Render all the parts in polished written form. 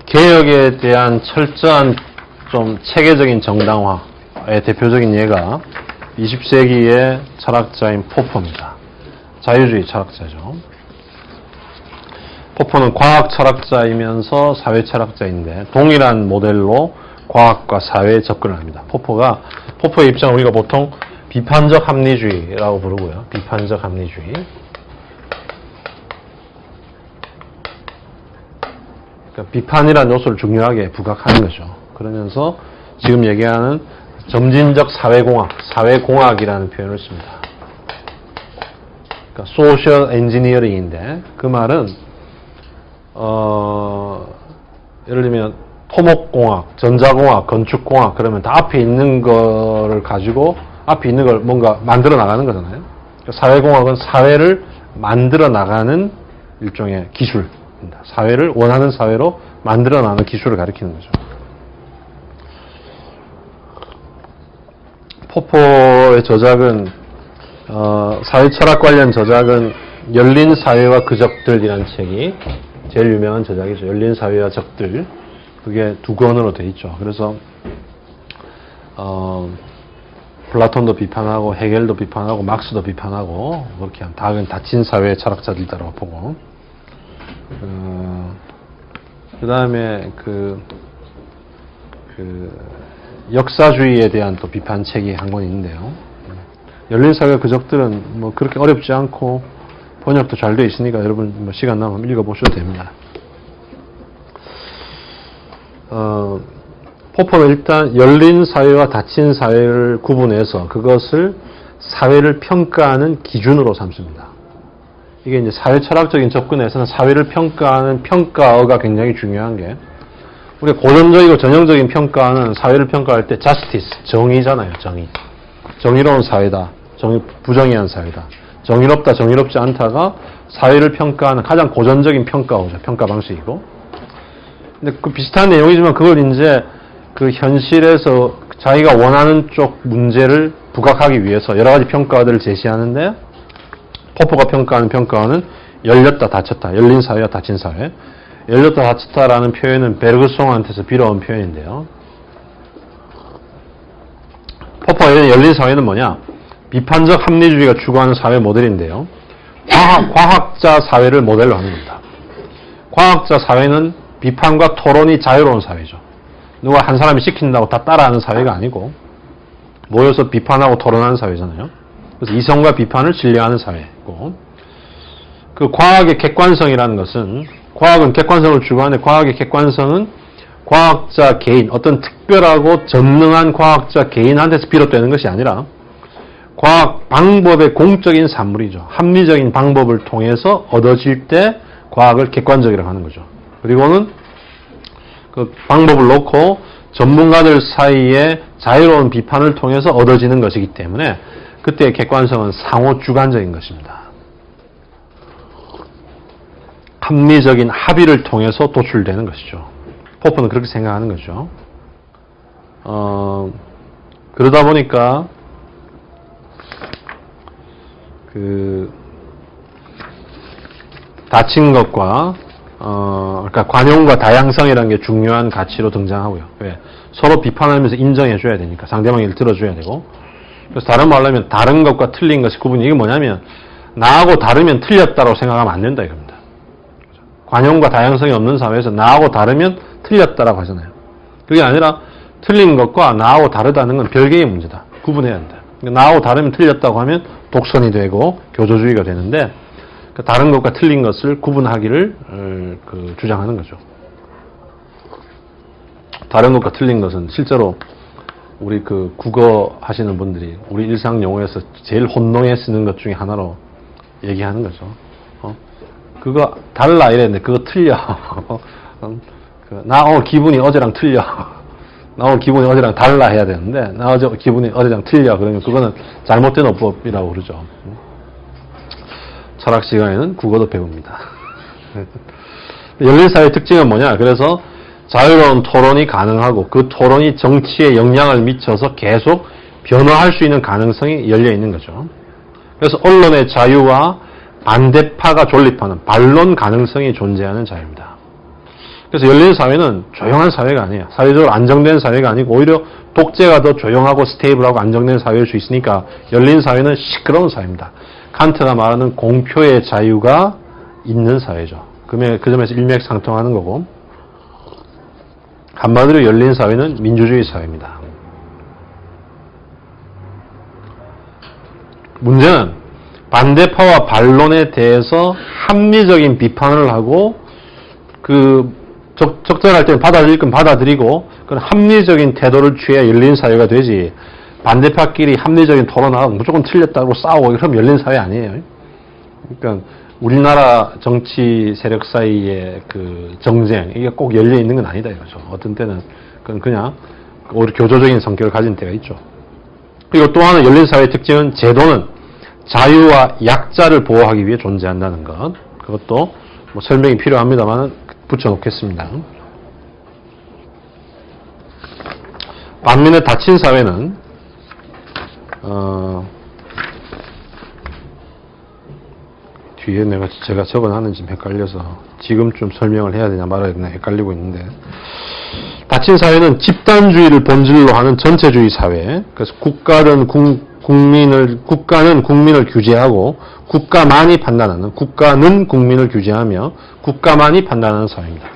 개혁에 대한 철저한 좀 체계적인 정당화의 대표적인 예가 20세기의 철학자인 포퍼입니다. 자유주의 철학자죠. 포퍼는 과학 철학자이면서 사회 철학자인데 동일한 모델로 과학과 사회에 접근을 합니다. 포퍼의 입장을 우리가 보통 비판적 합리주의라고 부르고요. 비판적 합리주의. 그러니까 비판이라는 요소를 중요하게 부각하는 거죠. 그러면서 지금 얘기하는 점진적 사회공학, 사회공학이라는 표현을 씁니다. 그러니까 소셜 엔지니어링인데 그 말은 예를 들면 토목공학, 전자공학, 건축공학 그러면 다 앞에 있는 거를 가지고 앞에 있는 걸 뭔가 만들어 나가는 거잖아요. 그러니까 사회공학은 사회를 만들어 나가는 일종의 기술입니다. 사회를 원하는 사회로 만들어 나가는 기술을 가리키는 거죠. 포퍼의 저작은 사회 철학 관련 저작은 열린 사회와 그 적들이라는 책이 제일 유명한 저작이죠. 열린 사회와 적들. 그게 2권으로 돼 있죠. 그래서 플라톤도 비판하고 헤겔도 비판하고 막스도 비판하고 그렇게 다 닫힌 사회의 철학자들이라고 보고 그 다음에 역사주의에 대한 또 비판책이 한 권 있는데요. 열린 사회의 그 적들은 뭐 그렇게 어렵지 않고 번역도 잘 되어 있으니까 여러분 뭐 시간 나면 읽어보셔도 됩니다. 포퍼는 일단 열린 사회와 닫힌 사회를 구분해서 그것을 사회를 평가하는 기준으로 삼습니다. 이게 이제 사회 철학적인 접근에서는 사회를 평가하는 평가어가 굉장히 중요한 게 우리가 고전적이고 전형적인 평가는 사회를 평가할 때 justice, 정의잖아요. 정의로운 사회다. 부정의한 사회다. 정의롭다, 정의롭지 않다가 사회를 평가하는 가장 고전적인 평가어죠. 평가 방식이고. 근데 그 비슷한 내용이지만 그걸 이제 그 현실에서 자기가 원하는 쪽 문제를 부각하기 위해서 여러 가지 평가들을 제시하는데 포퍼가 평가하는 평가는 열렸다, 닫혔다. 열린 사회와 닫힌 사회. 열렸다, 닫혔다라는 표현은 베르그송한테서 빌어온 표현인데요. 포퍼의 열린 사회는 뭐냐? 비판적 합리주의가 추구하는 사회 모델인데요. 과학자 사회를 모델로 하는 겁니다. 과학자 사회는 비판과 토론이 자유로운 사회죠. 누가 한 사람이 시킨다고 다 따라하는 사회가 아니고 모여서 비판하고 토론하는 사회잖아요. 그래서 이성과 비판을 진리하는 사회고 그 과학의 객관성이라는 것은 과학은 객관성을 추구하는데 과학의 객관성은 과학자 개인, 어떤 특별하고 전능한 과학자 개인한테서 비롯되는 것이 아니라 과학 방법의 공적인 산물이죠. 합리적인 방법을 통해서 얻어질 때 과학을 객관적이라고 하는 거죠. 그리고는 그 방법을 놓고 전문가들 사이에 자유로운 비판을 통해서 얻어지는 것이기 때문에 그때의 객관성은 상호 주관적인 것입니다. 합리적인 합의를 통해서 도출되는 것이죠. 포퍼는 그렇게 생각하는 거죠. 그러다 보니까 닫힌 것과 그러니까 관용과 다양성이라는 게 중요한 가치로 등장하고요. 왜? 서로 비판하면서 인정해줘야 되니까 상대방의 일을 들어줘야 되고. 그래서 다른 말로 하면 다른 것과 틀린 것의 구분이 이게 뭐냐면 나하고 다르면 틀렸다고 생각하면 안 된다 이겁니다. 관용과 다양성이 없는 사회에서 나하고 다르면 틀렸다라고 하잖아요. 그게 아니라 틀린 것과 나하고 다르다는 건 별개의 문제다. 구분해야 한다. 그러니까 나하고 다르면 틀렸다고 하면 독선이 되고 교조주의가 되는데 다른 것과 틀린 것을 구분하기를 주장하는 거죠. 다른 것과 틀린 것은 실제로 우리 그 국어 하시는 분들이 우리 일상 용어에서 제일 혼동해 쓰는 것 중에 하나로 얘기하는 거죠. 그거 달라 이랬는데 그거 틀려. 나 오늘 기분이 어제랑 틀려. 나 오늘 기분이 어제랑 달라 해야 되는데 나 기분이 어제랑 틀려. 그러면 그거는 잘못된 어법이라고 그러죠. 철학 시간에는 국어도 배웁니다. 열린 사회의 특징은 뭐냐? 그래서 자유로운 토론이 가능하고 그 토론이 정치에 영향을 미쳐서 계속 변화할 수 있는 가능성이 열려 있는 거죠. 그래서 언론의 자유와 반대파가 존립하는 반론 가능성이 존재하는 자유입니다. 그래서 열린 사회는 조용한 사회가 아니에요. 사회적으로 안정된 사회가 아니고 오히려 독재가 더 조용하고 스테이블하고 안정된 사회일 수 있으니까 열린 사회는 시끄러운 사회입니다. 칸트가 말하는 공표의 자유가 있는 사회죠. 그 점에서 일맥상통하는 거고, 한마디로 열린 사회는 민주주의 사회입니다. 문제는 반대파와 반론에 대해서 합리적인 비판을 하고 적절할 때는 받아들일 건 받아들이고 그런 합리적인 태도를 취해야 열린 사회가 되지, 반대파끼리 합리적인 토론하고 무조건 틀렸다고 싸우고 그럼 열린 사회 아니에요. 그러니까 우리나라 정치 세력 사이의 그 정쟁, 이게 꼭 열려 있는 건 아니다 이거죠. 어떤 때는 그냥 오히려 교조적인 성격을 가진 때가 있죠. 그리고 또 하나 열린 사회의 특징은 제도는 자유와 약자를 보호하기 위해 존재한다는 것. 그것도 뭐 설명이 필요합니다만 붙여놓겠습니다. 반면에 닫힌 사회는 뒤에 제가 적어놨는지 좀 헷갈려서 지금쯤 설명을 해야 되냐 말아야 되냐 헷갈리고 있는데, 닫힌 사회는 집단주의를 본질로 하는 전체주의 사회. 그래서 국가는 국민을 규제하고 국가만이 국민을 규제하며 국가만이 판단하는 사회입니다.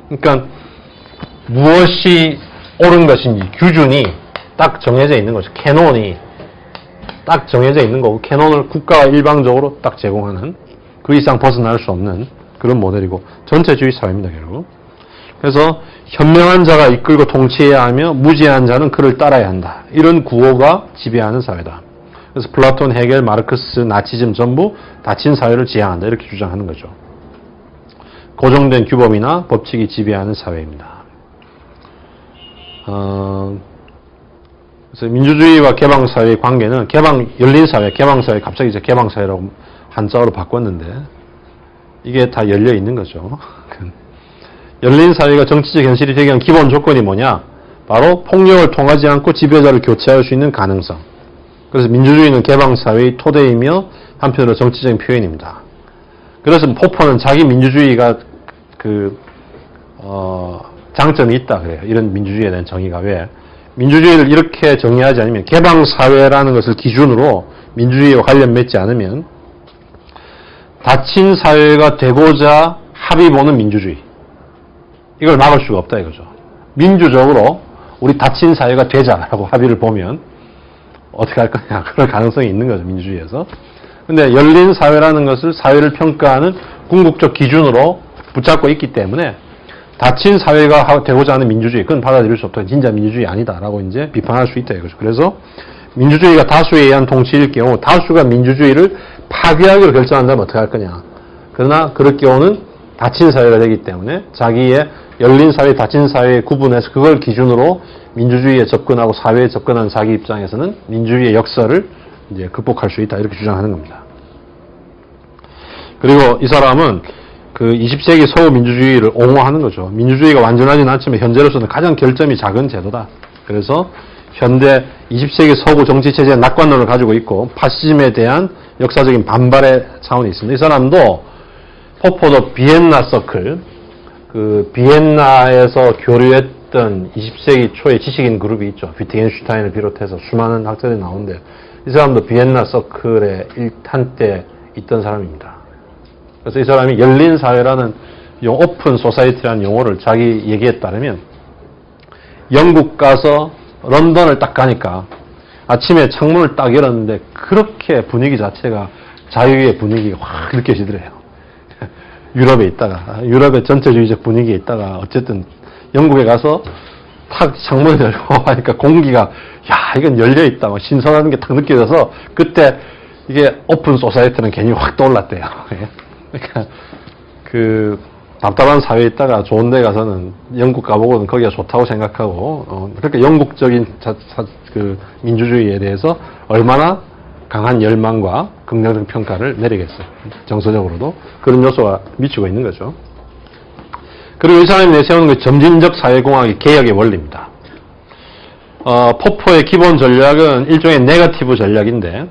그러니까 무엇이 옳은 것인지 기준이 딱 정해져 있는 거죠. 캐논이 딱 정해져 있는 거고, 캐논을 국가가 일방적으로 딱 제공하는, 그 이상 벗어날 수 없는 그런 모델이고 전체주의 사회입니다, 결국. 그래서 현명한 자가 이끌고 통치해야 하며 무지한 자는 그를 따라야 한다. 이런 구호가 지배하는 사회다. 그래서 플라톤, 헤겔, 마르크스, 나치즘 전부 닫힌 사회를 지향한다. 이렇게 주장하는 거죠. 고정된 규범이나 법칙이 지배하는 사회입니다. 그래서 민주주의와 개방사회의 관계는 열린 사회, 개방사회, 갑자기 이제 개방사회라고 한자어로 바꿨는데, 이게 다 열려 있는 거죠. 열린 사회가 정치적 현실이 되기 위한 기본 조건이 뭐냐? 바로 폭력을 통하지 않고 지배자를 교체할 수 있는 가능성. 그래서 민주주의는 개방사회의 토대이며 한편으로 정치적인 표현입니다. 그래서 포퍼는 자기 민주주의가 장점이 있다 그래요. 이런 민주주의에 대한 정의가. 왜? 민주주의를 이렇게 정의하지 않으면, 개방사회라는 것을 기준으로 민주주의와 관련 맺지 않으면 닫힌 사회가 되고자 합의 보는 민주주의, 이걸 막을 수가 없다 이거죠. 민주적으로 우리 닫힌 사회가 되자라고 합의를 보면 어떻게 할 거냐, 그럴 가능성이 있는 거죠, 민주주의에서. 근데 열린 사회라는 것을 사회를 평가하는 궁극적 기준으로 붙잡고 있기 때문에 닫힌 사회가 되고자 하는 민주주의, 그건 받아들일 수 없다. 진짜 민주주의 아니다라고 이제 비판할 수 있다 이거죠. 그래서 민주주의가 다수에 의한 통치일 경우 다수가 민주주의를 파괴하기로 결정한다면 어떻게 할 거냐. 그러나 그럴 경우는 닫힌 사회가 되기 때문에 자기의 열린 사회, 닫힌 사회에 구분해서 그걸 기준으로 민주주의에 접근하고 사회에 접근하는 자기 입장에서는 민주주의의 역사를 이제 극복할 수 있다, 이렇게 주장하는 겁니다. 그리고 이 사람은 그 20세기 서구 민주주의를 옹호하는 거죠. 민주주의가 완전하지는 않지만 현재로서는 가장 결점이 작은 제도다. 그래서 현대 20세기 서구 정치체제의 낙관론을 가지고 있고 파시즘에 대한 역사적인 반발의 차원이 있습니다. 이 사람도 포포도 비엔나 서클, 그 비엔나에서 교류했던 20세기 초의 지식인 그룹이 있죠. 비트겐슈타인을 비롯해서 수많은 학자들이 나오는데 이 사람도 비엔나 서클에 한때 있던 사람입니다. 그래서 이 사람이 열린 사회라는 오픈 소사이티라는 용어를 자기 얘기에 따르면, 영국 가서 런던을 딱 가니까 아침에 창문을 딱 열었는데 그렇게 분위기 자체가 자유의 분위기가 확 느껴지더래요. 유럽에 있다가, 유럽의 전체주의적 분위기에 있다가 어쨌든 영국에 가서 탁 창문을 열고 하니까 공기가, 야, 이건 열려있다, 뭐 신선한 게 탁 느껴져서 그때 이게 오픈 소사이티는 괜히 확 떠올랐대요. 그러니까 그 답답한 사회에 있다가 좋은 데 가서는 영국 가보고는 거기가 좋다고 생각하고, 그러니까 영국적인 그 민주주의에 대해서 얼마나 강한 열망과 긍정적 평가를 내리겠어요. 정서적으로도 그런 요소가 미치고 있는 거죠. 그리고 이 사람이 내세우는 게 점진적 사회공학의 개혁의 원리입니다. 포퍼의 기본 전략은 일종의 네거티브 전략인데,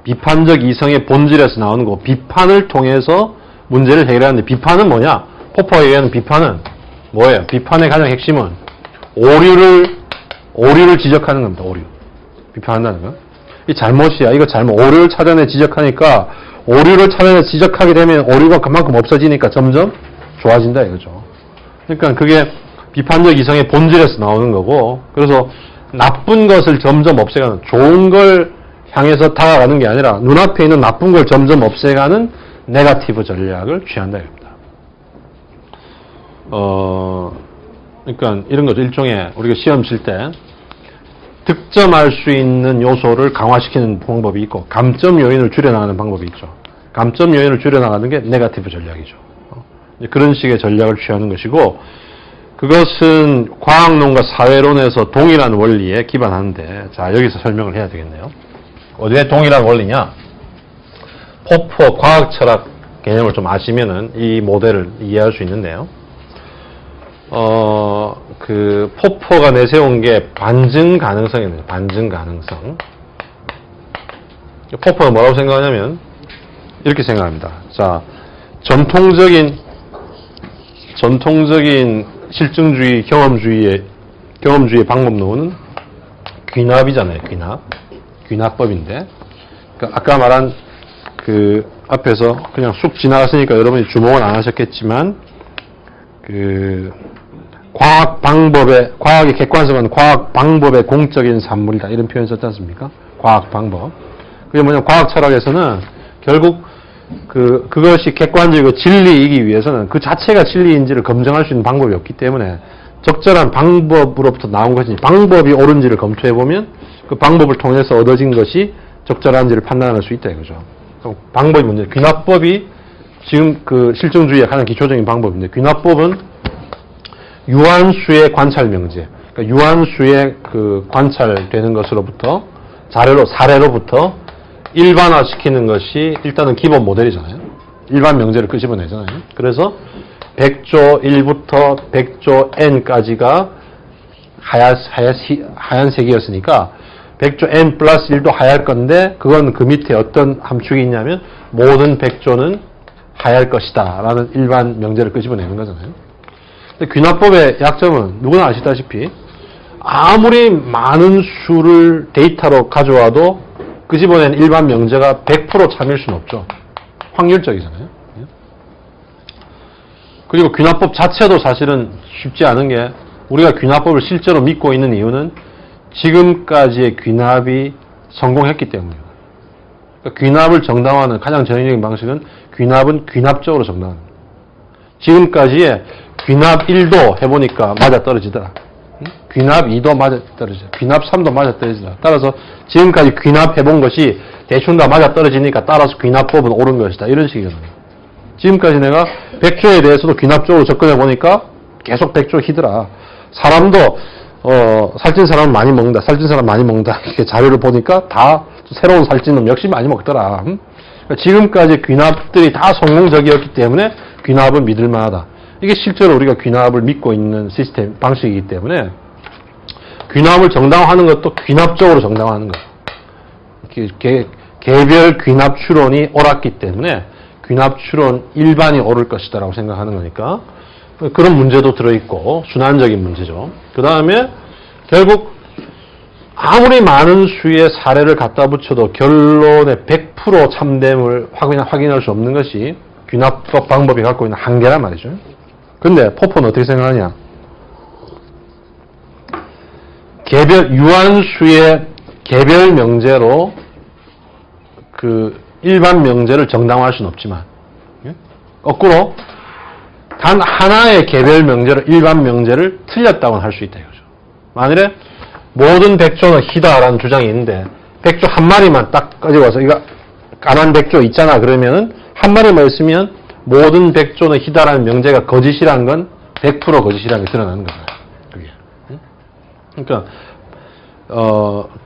비판적 이성의 본질에서 나오는 거, 비판을 통해서 문제를 해결하는데, 비판은 뭐냐? 포퍼에 의한 비판은 뭐예요? 비판의 가장 핵심은 오류를 지적하는 겁니다. 오류. 비판한다는 거. 이 잘못이야. 이거 잘못. 오류를 찾아내 지적하니까 오류를 찾아내 지적하게 되면 오류가 그만큼 없어지니까 점점 좋아진다 이거죠. 그러니까 그게 비판적 이성의 본질에서 나오는 거고, 그래서 나쁜 것을 점점 없애가는, 좋은 걸 향해서 다가가는 게 아니라 눈앞에 있는 나쁜 걸 점점 없애가는 네거티브 전략을 취한다 이겁니다. 그러니까 이런 거죠. 일종의 우리가 시험 칠 때 득점할 수 있는 요소를 강화시키는 방법이 있고 감점 요인을 줄여나가는 방법이 있죠. 감점 요인을 줄여나가는 게 네거티브 전략이죠. 그런 식의 전략을 취하는 것이고, 그것은 과학론과 사회론에서 동일한 원리에 기반하는데, 자, 여기서 설명을 해야 되겠네요. 왜 동일한 원리냐? 포퍼 과학 철학 개념을 좀 아시면은 이 모델을 이해할 수 있는데요. 그 포퍼가 내세운 게 반증 가능성이에요. 반증 가능성. 포퍼가 뭐라고 생각하냐면 이렇게 생각합니다. 자, 전통적인 실증주의, 경험주의의 방법론은 귀납이잖아요. 귀납법인데, 그러니까 아까 말한 그 앞에서 그냥 쑥 지나갔으니까 여러분이 주목은 안 하셨겠지만, 그 과학의 객관성은 과학 방법의 공적인 산물이다 이런 표현 썼지 않습니까? 과학 방법. 그게 뭐냐면 과학 철학에서는 결국 그것이 객관적이고 진리이기 위해서는 그 자체가 진리인지를 검증할 수 있는 방법이 없기 때문에 적절한 방법으로부터 나온 것이니 방법이 옳은지를 검토해보면 그 방법을 통해서 얻어진 것이 적절한지를 판단할 수 있다 이거죠. 방법이 문제. 귀납법이 지금 그 실증주의의 가장 기초적인 방법인데, 귀납법은 유한수의 관찰 명제, 그러니까 유한수의 그 관찰되는 것으로부터 사례로부터 일반화시키는 것이 일단은 기본 모델이잖아요. 일반 명제를 끄집어내잖아요. 그래서 100조 1부터 100조 n까지가 하얀색이었으니까 100조 n 플러스 1도 하얄 건데, 그건 그 밑에 어떤 함축이 있냐면 모든 100조는 하얄 것이다 라는 일반 명제를 끄집어내는 거잖아요. 근데 귀납법의 약점은 누구나 아시다시피 아무리 많은 수를 데이터로 가져와도 끄집어낸 일반 명제가 100% 참일 수는 없죠. 확률적이잖아요. 그리고 귀납법 자체도 사실은 쉽지 않은 게, 우리가 귀납법을 실제로 믿고 있는 이유는 지금까지의 귀납이 성공했기 때문이에요. 그러니까 귀납을 정당화하는 가장 전형적인 방식은 귀납은 귀납적으로 정당화합니다. 지금까지의 귀납 1도 해보니까 맞아떨어지더라. 귀납 2도 맞아떨어지더라. 귀납 3도 맞아떨어지더라. 따라서 지금까지 귀납해본 것이 대충 다 맞아떨어지니까 따라서 귀납법은 옳은 것이다. 이런 식이거든요. 지금까지 내가 100조에 대해서도 귀납적으로 접근해보니까 계속 100조 희더라. 사람도 살찐 사람은 많이 먹는다. 살찐 사람 많이 먹는다. 이렇게 자료를 보니까 다 새로운 살찐 놈 역시 많이 먹더라. 그러니까 지금까지 귀납들이 다 성공적이었기 때문에 귀납은 믿을 만하다. 이게 실제로 우리가 귀납을 믿고 있는 시스템 방식이기 때문에 귀납을 정당화하는 것도 귀납적으로 정당화하는 거예요. 개별 귀납 추론이 옳았기 때문에 귀납 추론 일반이 옳을 것이다라고 생각하는 거니까 그런 문제도 들어있고 순환적인 문제죠. 그 다음에 결국 아무리 많은 수의 사례를 갖다 붙여도 결론의 100% 참됨을 확인할 수 없는 것이 귀납법 방법이 갖고 있는 한계란 말이죠. 근데 포퍼는 어떻게 생각하냐? 유한수의 개별 명제로 그 일반 명제를 정당화할 수는 없지만, 거꾸로 단 하나의 개별 명제로 일반 명제를 틀렸다고는 할 수 있다 이거죠. 만일에 모든 100조는 희다라는 주장이 있는데 100조 한 마리만 딱 가져와서 이거 까만 100조 있잖아 그러면은 한 마리만 있으면 모든 100조는 희다라는 명제가 거짓이라는 건 100% 거짓이라는 게 드러나는 거잖아요. 그게. 그러니까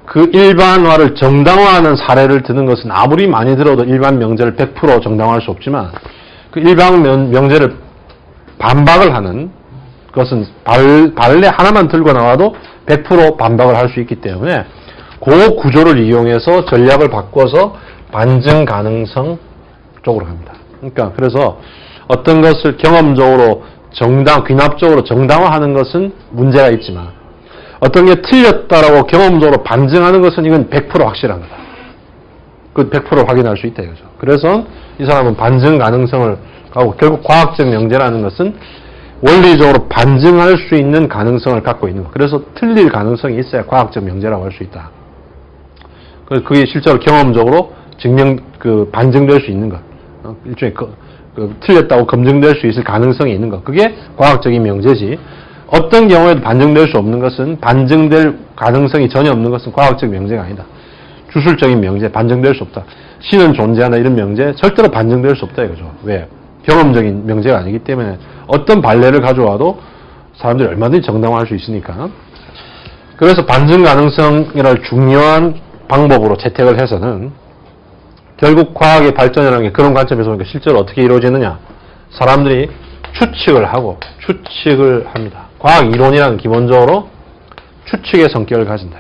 그 일반화를 정당화하는 사례를 드는 것은 아무리 많이 들어도 일반 명제를 100% 정당화할 수 없지만, 그 일반 명제를 반박을 하는 것은 발레 하나만 들고 나와도 100% 반박을 할 수 있기 때문에 그 구조를 이용해서 전략을 바꿔서 반증 가능성 쪽으로 갑니다. 그러니까 그래서 어떤 것을 경험적으로 귀납적으로 정당화하는 것은 문제가 있지만 어떤 게 틀렸다라고 경험적으로 반증하는 것은 이건 100% 확실한 거다. 그 100% 확인할 수 있다 이거죠. 그래서 이 사람은 반증 가능성을 가고 결국 과학적 명제라는 것은 원리적으로 반증할 수 있는 가능성을 갖고 있는 거. 그래서 틀릴 가능성이 있어야 과학적 명제라고 할 수 있다. 그게 실제로 경험적으로 반증될 수 있는 것. 일종의 틀렸다고 검증될 수 있을 가능성이 있는 것. 그게 과학적인 명제지. 어떤 경우에도 반증될 수 없는 것은 반증될 가능성이 전혀 없는 것은 과학적 명제가 아니다. 주술적인 명제, 반증될 수 없다. 신은 존재하나 이런 명제 절대로 반증될 수 없다 이거죠. 왜? 경험적인 명제가 아니기 때문에 어떤 발레를 가져와도 사람들이 얼마든지 정당화할 수 있으니까. 그래서 반증 가능성이라는 중요한 방법으로 채택을 해서는 결국 과학의 발전이라는 게 그런 관점에서 보니까 실제로 어떻게 이루어지느냐. 사람들이 추측을 합니다. 과학 이론이라는 기본적으로 추측의 성격을 가진다.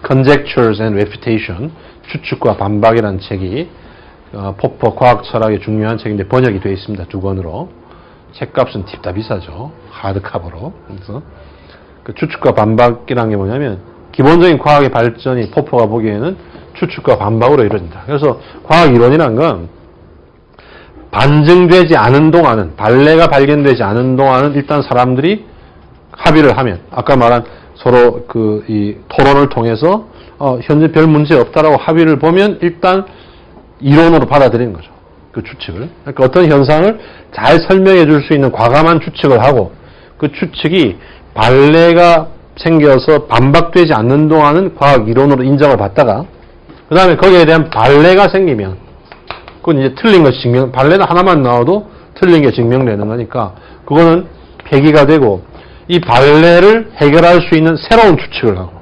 Conjectures and Refutation, 추측과 반박이라는 책이 포퍼 과학 철학의 중요한 책인데 번역이 되어 있습니다. 2권으로. 책값은 팁다 비싸죠. 하드카버로. 그래서 그 추측과 반박이라는 게 뭐냐면 기본적인 과학의 발전이 포퍼가 보기에는 추측과 반박으로 이루어진다. 그래서 과학 이론이라는 건 반증되지 않은 동안은, 발레가 발견되지 않은 동안은 일단 사람들이 합의를 하면, 아까 말한 서로 이 토론을 통해서 현재 별 문제 없다라고 합의를 보면 일단 이론으로 받아들이는 거죠. 그 추측을. 그러니까 어떤 현상을 잘 설명해 줄 수 있는 과감한 추측을 하고 그 추측이 발레가 생겨서 반박되지 않는 동안은 과학 이론으로 인정을 받다가 그 다음에 거기에 대한 발레가 생기면 그건 이제 틀린 것이 발레는 하나만 나와도 틀린 게 증명되는 거니까 그거는 폐기가 되고 이 발레를 해결할 수 있는 새로운 추측을 하고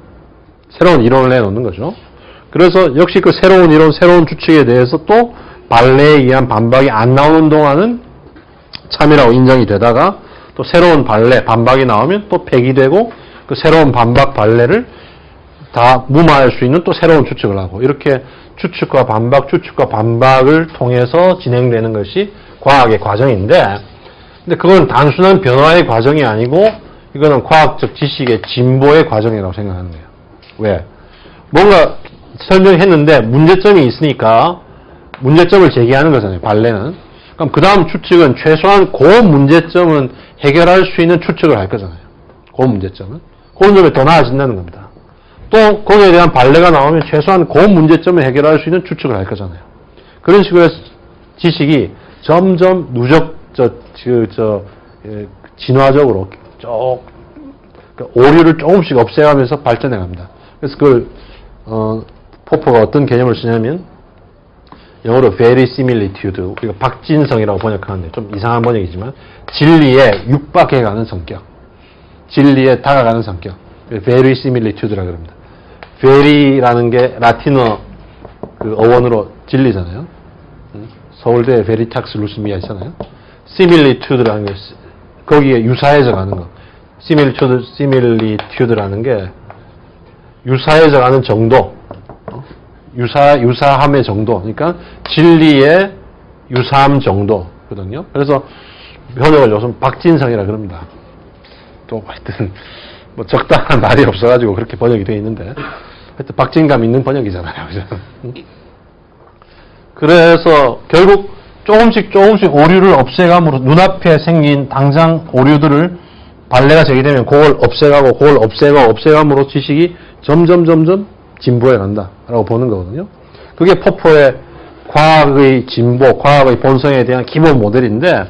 새로운 이론을 내놓는 거죠. 그래서 역시 그 새로운 이론, 새로운 추측에 대해서 또 발레에 의한 반박이 안 나오는 동안은 참이라고 인정이 되다가 또 새로운 발레, 반박이 나오면 또 폐기되고 그 새로운 반박 발레를 다 무마할 수 있는 또 새로운 추측을 하고 이렇게 추측과 반박을 통해서 진행되는 것이 과학의 과정인데 근데 그건 단순한 변화의 과정이 아니고 이거는 과학적 지식의 진보의 과정이라고 생각하는 거예요. 왜? 뭔가 설명했는데 문제점이 있으니까 문제점을 제기하는 거잖아요. 발레는. 그럼 그 다음 추측은 최소한 그 문제점은 해결할 수 있는 추측을 할 거잖아요. 그 문제점은. 그 점에 더 나아진다는 겁니다. 또 거기에 대한 발레가 나오면 최소한 그 문제점을 해결할 수 있는 추측을 할 거잖아요. 그런 식으로 지식이 점점 진화적으로 오류를 조금씩 없애가면서 발전해 갑니다. 그래서 그걸 포퍼가 어떤 개념을 쓰냐면 영어로 verisimilitude, 우리가 박진성이라고 번역하는데 좀 이상한 번역이지만 진리에 육박해가는 성격, 진리에 다가가는 성격, verisimilitude라고 합니다. veri라는 게 라틴어 그 어원으로 진리잖아요. 서울대 베리탁스 루스미아 있잖아요. similitude라는 게 거기에 유사해져 가는 거. similitude라는 게 유사해져 가는 정도, 유사함의 정도, 그러니까 진리의 유사함 정도거든요. 그래서 번역을 요즘 박진성이라 그럽니다. 또 하여튼 뭐 적당한 말이 없어가지고 그렇게 번역이 되어 있는데 하여튼 박진감 있는 번역이잖아요. 그래서 결국 조금씩 오류를 없애감으로 눈앞에 생긴 당장 오류들을 발레가 제기되면 그걸 없애가고 그걸 없애감으로 지식이 점점 진보해 간다라고 보는 거거든요. 그게 포퍼의 과학의 진보, 과학의 본성에 대한 기본 모델인데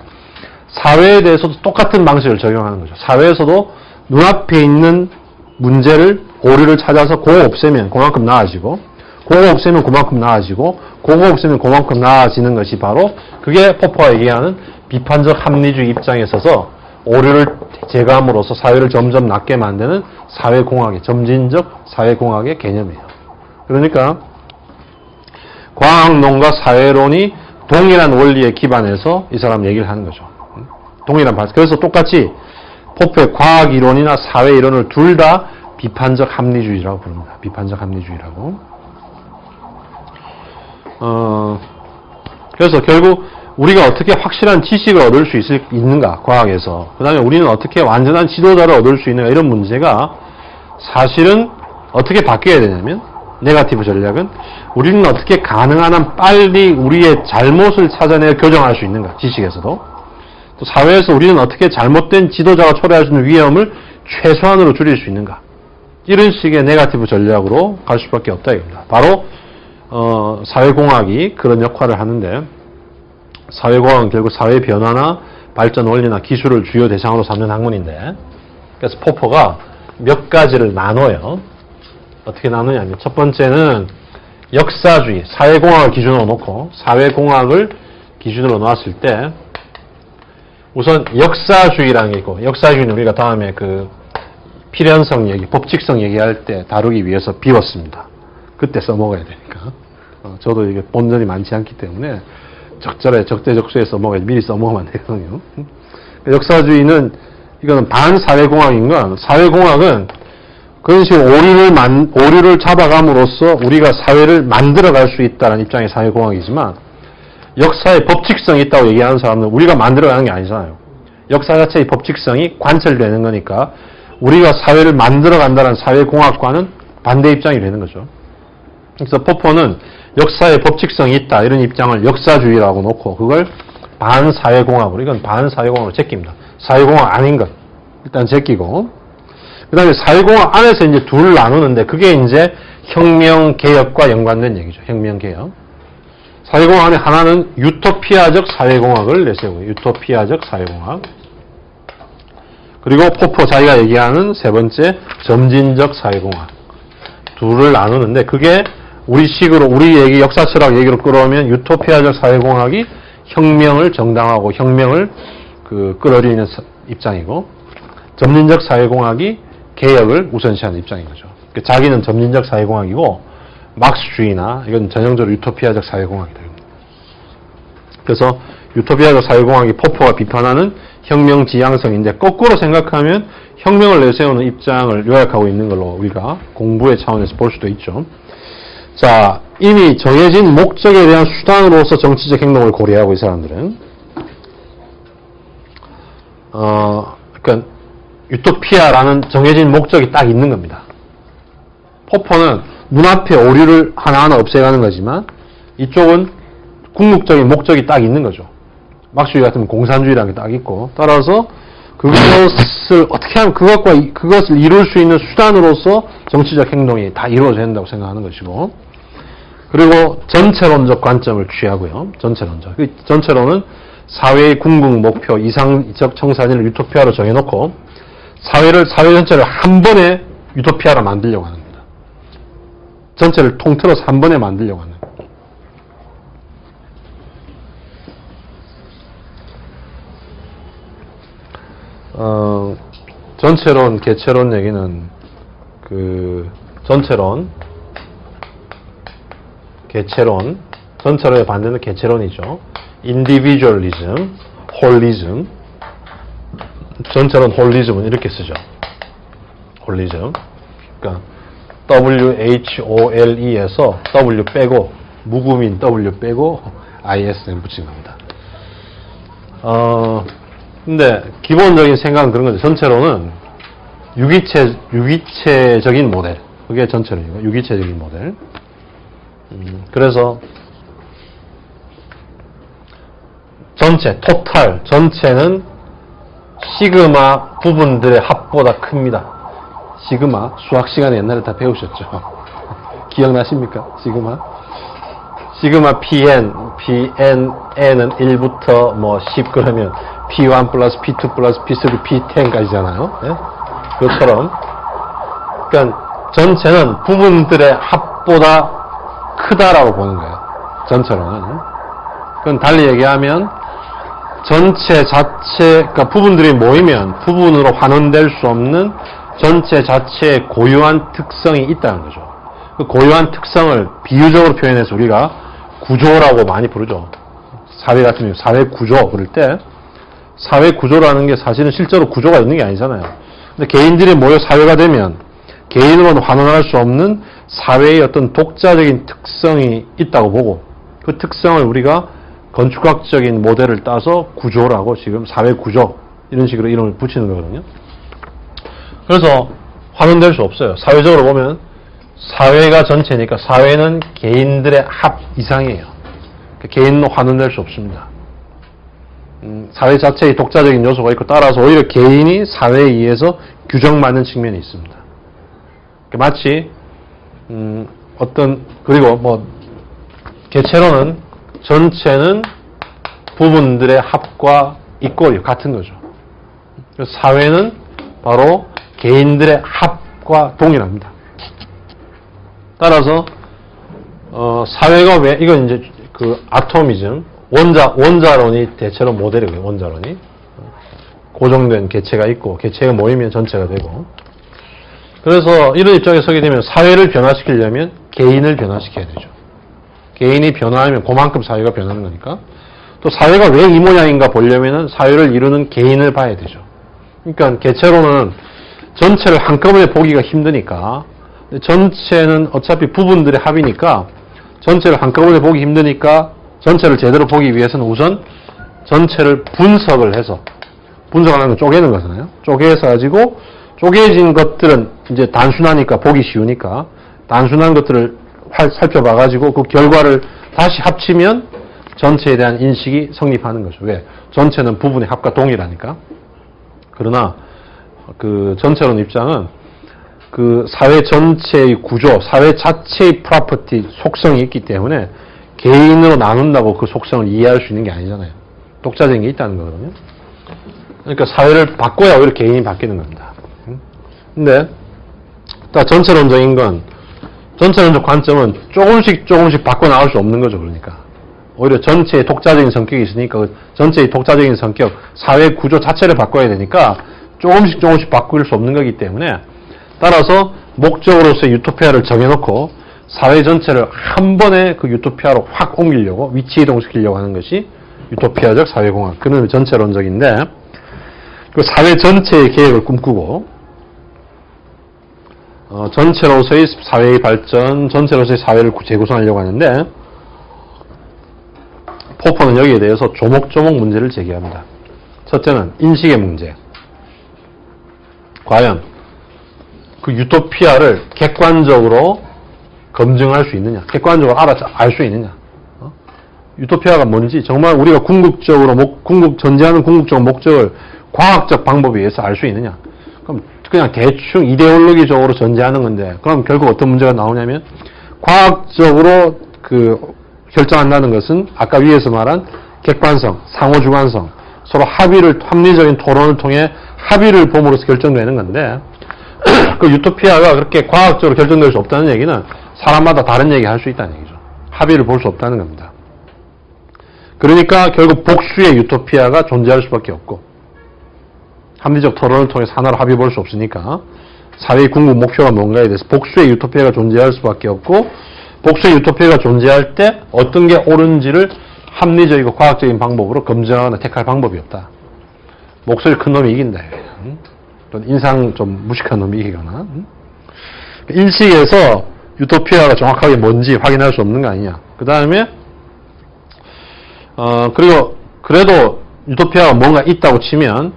사회에 대해서도 똑같은 방식을 적용하는 거죠. 사회에서도 눈앞에 있는 문제를, 오류를 찾아서 그거 없애면 그만큼 나아지고 그거 없애면 그만큼 나아지고 그거 없애면 그만큼 나아지는 것이 바로 그게 포퍼가 얘기하는 비판적 합리주의 입장에 서서 오류를 제거함으로써 사회를 점점 낫게 만드는 사회공학의, 점진적 사회공학의 개념이에요. 그러니까 과학론과 사회론이 동일한 원리에 기반해서 이 사람 얘기를 하는 거죠. 동일한 발. 그래서 똑같이 포퍼의 과학이론이나 사회이론을 둘 다 비판적 합리주의라고 부릅니다. 비판적 합리주의라고. 그래서 결국 우리가 어떻게 확실한 지식을 얻을 수 있는가, 과학에서. 그 다음에 우리는 어떻게 완전한 지도자를 얻을 수 있는가, 이런 문제가 사실은 어떻게 바뀌어야 되냐면, 네거티브 전략은 우리는 어떻게 가능한 한 빨리 우리의 잘못을 찾아내어 교정할 수 있는가, 지식에서도. 또 사회에서 우리는 어떻게 잘못된 지도자가 초래할 수 있는 위험을 최소한으로 줄일 수 있는가. 이런 식의 네거티브 전략으로 갈 수밖에 없다 이겁니다. 바로 사회공학이 그런 역할을 하는데, 사회공학은 결국 사회 변화나 발전 원리나 기술을 주요 대상으로 삼는 학문인데, 그래서 포퍼가 몇 가지를 나눠요. 어떻게 나누냐면, 첫 번째는 역사주의, 사회공학을 기준으로 놓고 사회공학을 기준으로 놓았을 때 우선 역사주의라는 게 있고, 역사주의는 우리가 다음에 그 필연성 얘기, 법칙성 얘기할 때 다루기 위해서 비웠습니다. 그때 써먹어야 되니까. 저도 이게 본전이 많지 않기 때문에 적절해, 적대적소에 써먹어야지, 미리 써먹으면 안 되거든요. 역사주의는, 이거는 반사회공학인 건, 사회공학은 그런 식으로 오류를 잡아감으로써 우리가 사회를 만들어갈 수 있다는 입장의 사회공학이지만, 역사의 법칙성이 있다고 얘기하는 사람은 우리가 만들어가는 게 아니잖아요. 역사 자체의 법칙성이 관철되는 거니까 우리가 사회를 만들어간다는 사회공학과는 반대 입장이 되는 거죠. 그래서 포퍼는 역사의 법칙성이 있다, 이런 입장을 역사주의라고 놓고 그걸 반사회공학으로, 이건 반사회공학으로 제낍니다. 사회공학 아닌 것 일단 제끼고, 그 다음에 사회공학 안에서 이제 둘을 나누는데, 그게 이제 혁명개혁과 연관된 얘기죠. 혁명개혁. 사회공학 안에 하나는 유토피아적 사회공학을 내세우고요. 유토피아적 사회공학. 그리고 포퍼 자기가 얘기하는 세 번째 점진적 사회공학. 둘을 나누는데, 그게 우리 식으로, 우리 얘기, 역사 철학 얘기로 끌어오면 유토피아적 사회공학이 혁명을 정당화하고 혁명을 끌어들이는 입장이고, 점진적 사회공학이 개혁을 우선시하는 입장인 거죠. 자기는 점진적 사회공학이고, 막스주의나 이건 전형적으로 유토피아적 사회공학이다. 그래서 유토피아적 사회공학이 포퍼가 비판하는 혁명 지향성인데, 거꾸로 생각하면 혁명을 내세우는 입장을 요약하고 있는 걸로 우리가 공부의 차원에서 볼 수도 있죠. 자, 이미 정해진 목적에 대한 수단으로서 정치적 행동을 고려하고 이 사람들은, 그러니까 유토피아라는 정해진 목적이 딱 있는 겁니다. 포퍼는 눈앞에 오류를 하나하나 없애가는 거지만, 이쪽은 궁극적인 목적이 딱 있는 거죠. 막스주의 같으면 공산주의라는 게 딱 있고, 따라서 그것을 어떻게 하면 그것을 이룰 수 있는 수단으로서 정치적 행동이 다 이루어져야 된다고 생각하는 것이고, 그리고 전체론적 관점을 취하고요. 전체론적. 전체론은 사회의 궁극 목표, 이상적 청산을 유토피아로 정해놓고 사회 전체를 한 번에 유토피아로 만들려고 하는 겁니다. 전체를 통틀어서 한 번에 만들려고 하는 겁니다. 전체론, 개체론 얘기는 전체론, 개체론, 전체론의 반대는 개체론이죠. 인디비주얼리즘, 홀리즘. 전체론 홀리즘은 이렇게 쓰죠. 홀리즘. 그러니까 WHOLE에서 W 빼고 무구민 W 빼고 ISM 붙인 겁니다. 근데 기본적인 생각은 그런 거죠. 전체론은 유기체적인 모델. 그게 전체론이고, 유기체적인 모델. 그래서 전체는 시그마 부분들의 합보다 큽니다. 시그마, 수학 시간에 옛날에 다 배우셨죠? 기억나십니까? 시그마 PN은 1부터 10 그러면 P1 플러스 P2 플러스 P3 P10까지잖아요. 네? 그것처럼, 그러니까 전체는 부분들의 합보다 크다라고 보는 거예요. 전체로는. 그건 달리 얘기하면 전체 자체, 그러니까 부분들이 모이면 부분으로 환원될 수 없는 전체 자체의 고유한 특성이 있다는 거죠. 그 고유한 특성을 비유적으로 표현해서 우리가 구조라고 많이 부르죠. 사회 같은 경우 사회 구조 그럴 때, 사회 구조라는 게 사실은 실제로 구조가 있는 게 아니잖아요. 근데 개인들이 모여 사회가 되면 개인으로는 환원할 수 없는 사회의 어떤 독자적인 특성이 있다고 보고, 그 특성을 우리가 건축학적인 모델을 따서 구조라고 지금 사회 구조 이런 식으로 이름을 붙이는 거거든요. 그래서 환원될 수 없어요. 사회적으로 보면 사회가 전체니까 사회는 개인들의 합 이상이에요. 개인로 환원될 수 없습니다. 사회 자체의 독자적인 요소가 있고 따라서 오히려 개인이 사회에 의해서 규정받는 측면이 있습니다. 마치 그리고 뭐 개체로는 전체는 부분들의 합과 이꼴이 같은 거죠. 그래서 사회는 바로 개인들의 합과 동일합니다. 따라서 사회가 왜 이건 이제 그 아토미즘 원자론이 대체로 모델이고요. 원자론이 고정된 개체가 있고 개체가 모이면 전체가 되고 그래서 이런 입장에 서게 되면 사회를 변화시키려면 개인을 변화시켜야 되죠. 개인이 변화하면 그만큼 사회가 변하는 거니까 또 사회가 왜 이 모양인가 보려면은 사회를 이루는 개인을 봐야 되죠. 그러니까 개체로는 전체를 한꺼번에 보기가 힘드니까 전체는 어차피 부분들의 합이니까 전체를 한꺼번에 보기 힘드니까 전체를 제대로 보기 위해서는 우선 전체를 분석을 해서 분석하는 건 쪼개는 거잖아요. 쪼개서 가지고 쪼개진 것들은 이제 단순하니까 보기 쉬우니까 단순한 것들을 살펴봐 가지고 그 결과를 다시 합치면 전체에 대한 인식이 성립하는 거죠. 왜? 전체는 부분의 합과 동일하니까. 그러나 그 전체론 입장은 그 사회 전체의 구조, 사회 자체의 프로퍼티 속성이 있기 때문에 개인으로 나눈다고 그 속성을 이해할 수 있는 게 아니잖아요. 독자적인 게 있다는 거거든요. 그러니까 사회를 바꿔야 오히려 개인이 바뀌는 겁니다. 근데 또 전체론적인 건 전체론적 관점은 조금씩 바꿔 나갈 수 없는 거죠. 그러니까 오히려 전체의 독자적인 성격이 있으니까 그 전체의 독자적인 성격, 사회 구조 자체를 바꿔야 되니까 조금씩 바꿀 수 없는 거기 때문에 따라서 목적으로서의 유토피아를 정해놓고 사회 전체를 한 번에 그 유토피아로 확 옮기려고 위치 이동시키려고 하는 것이 유토피아적 사회공학. 그런 전체론적인데 그 사회 전체의 계획을 꿈꾸고 전체로서의 사회의 발전, 전체로서의 사회를 재구성하려고 하는데 포퍼는 여기에 대해서 조목조목 문제를 제기합니다. 첫째는 인식의 문제. 과연 그 유토피아를 객관적으로 검증할 수 있느냐? 객관적으로 알 수 있느냐? 유토피아가 뭔지 정말 우리가 전제하는 궁극적 목적을 과학적 방법에 의해서 알 수 있느냐? 그럼 그냥 대충 이데올로기적으로 전제하는 건데 그럼 결국 어떤 문제가 나오냐면 과학적으로 결정한다는 것은 아까 위에서 말한 객관성, 상호주관성, 서로 합리적인 토론을 통해 합의를 봄으로써 결정되는 건데 그 유토피아가 그렇게 과학적으로 결정될 수 없다는 얘기는 사람마다 다른 얘기 할 수 있다는 얘기죠. 합의를 볼 수 없다는 겁니다. 그러니까 결국 복수의 유토피아가 존재할 수밖에 없고 합리적 토론을 통해서 하나로 합의 볼 수 없으니까 사회의 궁극 목표가 뭔가에 대해서 복수의 유토피아가 존재할 수밖에 없고 복수의 유토피아가 존재할 때 어떤 게 옳은지를 합리적이고 과학적인 방법으로 검증하거나 택할 방법이 없다. 목소리 큰 놈이 이긴다. 인상 좀 무식한 놈이 이기거나. 인식에서 유토피아가 정확하게 뭔지 확인할 수 없는 거 아니냐. 그 다음에 그리고 그래도 유토피아가 뭔가 있다고 치면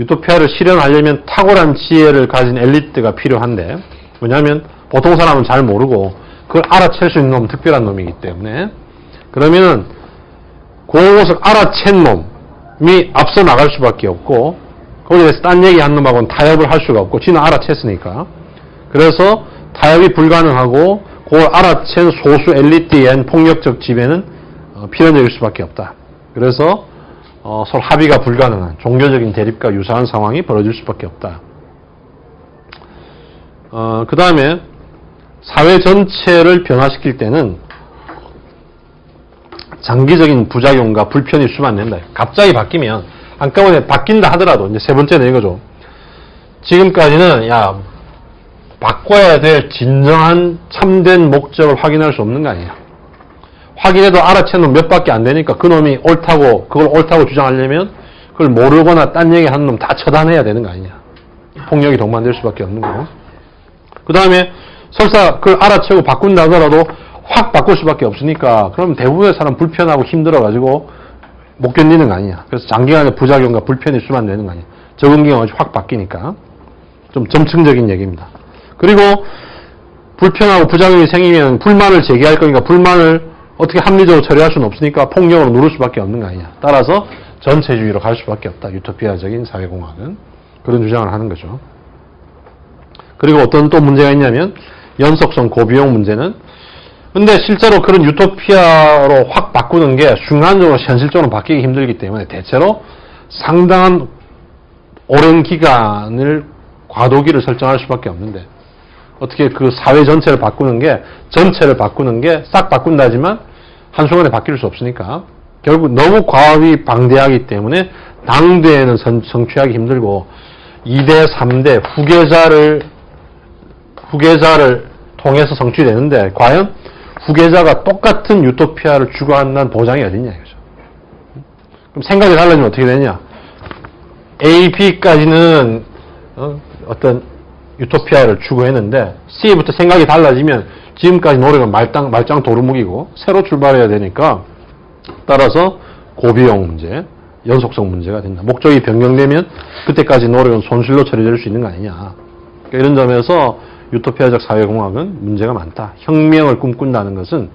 유토피아를 실현하려면 탁월한 지혜를 가진 엘리트가 필요한데 왜냐하면 보통 사람은 잘 모르고 그걸 알아챌 수 있는 놈은 특별한 놈이기 때문에 그러면은 그것을 알아챈 놈이 앞서 나갈 수밖에 없고 거기에 대해서 딴 얘기한 놈하고는 타협을 할 수가 없고 지는 알아챘으니까 그래서 타협이 불가능하고 그걸 알아챈 소수 엘리트에 의한 폭력적 지배는 필연적일 수밖에 없다. 그래서 서로 합의가 불가능한 종교적인 대립과 유사한 상황이 벌어질 수밖에 없다. 그 다음에 사회 전체를 변화시킬 때는 장기적인 부작용과 불편이 수만 낸다. 갑자기 바뀌면 한꺼번에 바뀐다 하더라도 이제 세 번째는 이거죠. 지금까지는 바꿔야 될 진정한 참된 목적을 확인할 수 없는 거 아니야. 확인해도 알아챈 놈 몇 밖에 안 되니까 그 놈이 그걸 옳다고 주장하려면 그걸 모르거나 딴 얘기 하는 놈 다 처단해야 되는 거 아니냐. 폭력이 동반될 수밖에 없는 거고. 그 다음에 설사 그걸 알아채고 바꾼다 하더라도 확 바꿀 수밖에 없으니까 그럼 대부분의 사람 불편하고 힘들어가지고 못 견디는 거 아니야. 그래서 장기간의 부작용과 불편이 수반되는 거 아니야. 적응기가 확 바뀌니까. 좀 점층적인 얘기입니다. 그리고 불편하고 부작용이 생기면 불만을 제기할 거니까 불만을 어떻게 합리적으로 처리할 수는 없으니까 폭력으로 누를 수밖에 없는 거 아니냐. 따라서 전체주의로 갈 수밖에 없다. 유토피아적인 사회공학은. 그런 주장을 하는 거죠. 그리고 어떤 또 문제가 있냐면 연속성 고비용 문제는 근데 실제로 그런 유토피아로 확 바꾸는 게 순간적으로 현실적으로 바뀌기 힘들기 때문에 대체로 상당한 오랜 기간을 과도기를 설정할 수밖에 없는데 어떻게 그 사회 전체를 바꾸는 게 전체를 바꾸는 게 싹 바꾼다지만 한순간에 바뀔 수 없으니까 결국 너무 과업이 방대하기 때문에 당대에는 성취하기 힘들고 2대, 3대 후계자를 통해서 성취되는데 과연 후계자가 똑같은 유토피아를 추구한다는 보장이 어딨냐 이거죠. 그럼 생각이 달라지면 어떻게 되냐? A, B까지는 어떤 유토피아를 추구했는데 C부터 생각이 달라지면 지금까지 노력은 말짱 도루묵이고 새로 출발해야 되니까 따라서 고비용 문제, 연속성 문제가 된다. 목적이 변경되면 그때까지 노력은 손실로 처리될 수 있는 거 아니냐. 그러니까 이런 점에서 유토피아적 사회공학은 문제가 많다. 혁명을 꿈꾼다는 것은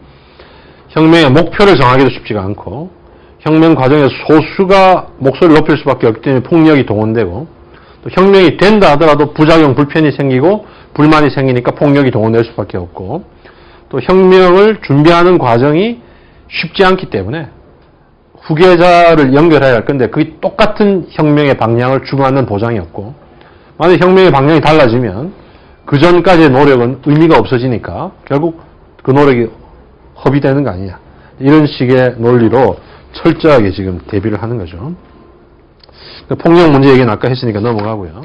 혁명의 목표를 정하기도 쉽지가 않고 혁명 과정에서 소수가 목소리를 높일 수밖에 없기 때문에 폭력이 동원되고 또 혁명이 된다 하더라도 부작용, 불편이 생기고 불만이 생기니까 폭력이 동원될 수밖에 없고 또 혁명을 준비하는 과정이 쉽지 않기 때문에 후계자를 연결해야 할 건데 그게 똑같은 혁명의 방향을 추구하는 보장이 없고 만약 혁명의 방향이 달라지면 그 전까지의 노력은 의미가 없어지니까 결국 그 노력이 허비되는 거 아니냐. 이런 식의 논리로 철저하게 지금 대비를 하는 거죠. 폭력 문제 얘기는 아까 했으니까 넘어가고요.